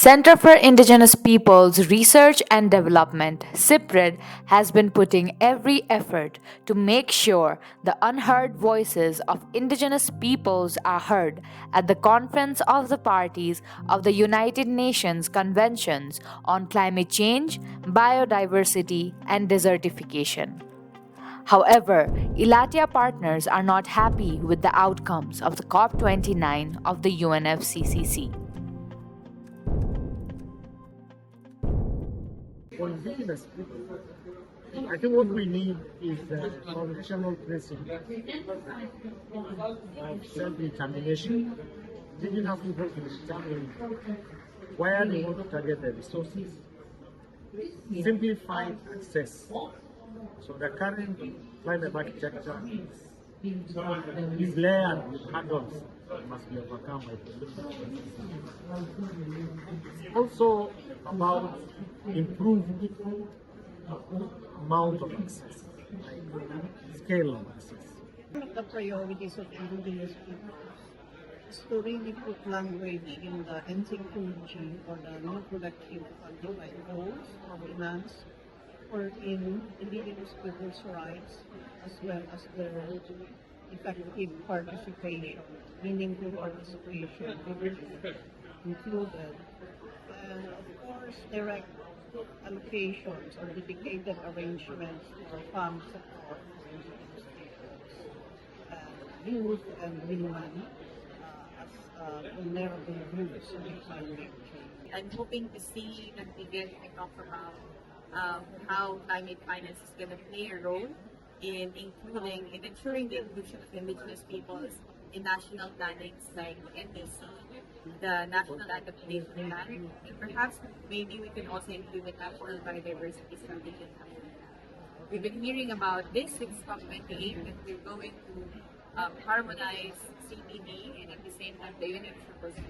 Center for Indigenous Peoples Research and Development, CIPRED, has been putting every effort to make sure the unheard voices of Indigenous peoples are heard at the Conference of the Parties of the United Nations Conventions on Climate Change, Biodiversity, and Desertification. However, Ilatia partners are not happy with the outcomes of the COP29 of the UNFCCC. For indigenous people, I think what we need is a foundational principle of self-determination. Indigenous people can determine where they want to target their resources, simplify access. So the current climate architecture is layered with hurdles that must be overcome by the also about improved amount of access, like scale of access. One of the priorities of indigenous people is to really put language in the NCCD or the non-productive quantified goals of finance or in indigenous people's rights as well as their effective participation, meaningful participation included. And of course, direct allocations or dedicated arrangements for farm support youth and women as vulnerable groups in climate change. I'm hoping to see that we get to talk about how climate finance is going to play a role in ensuring the inclusion of indigenous peoples in national plannings like NDC, the National Adaptation Plan, and perhaps maybe we can also include the National Biodiversity Strategy. We've been hearing about this since COP28 that we're going to harmonize CBD and at the same time the UNFCCC.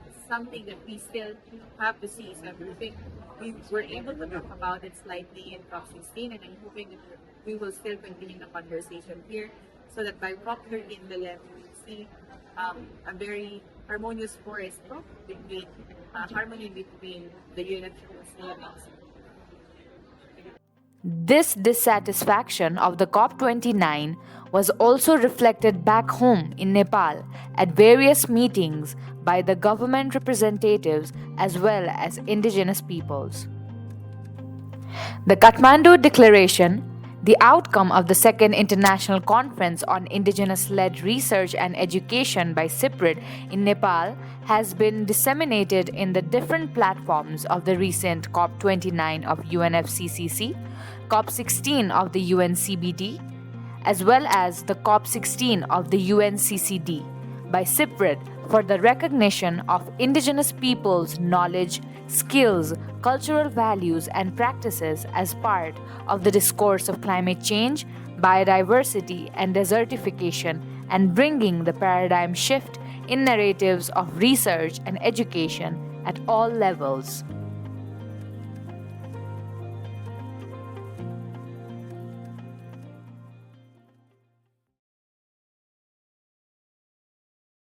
It's something that we still have to see. So I think we were able to talk about it slightly in COP16, and I'm hoping that we will still continue the conversation here so that by COP30 in the left, we see a very harmonious forest between harmony between the UNFCCC and us. This dissatisfaction of the COP29 was also reflected back home in Nepal at various meetings by the government representatives as well as indigenous peoples. The Kathmandu Declaration, the outcome of the Second International Conference on Indigenous-led Research and Education by CIPRED in Nepal, has been disseminated in the different platforms of the recent COP29 of UNFCCC, COP16 of the UNCCD, as well as the COP16 of the UNCCD by CIPRED for the recognition of indigenous peoples' knowledge, skills, cultural values, and practices as part of the discourse of climate change, biodiversity, and desertification, and bringing the paradigm shift in narratives of research and education at all levels.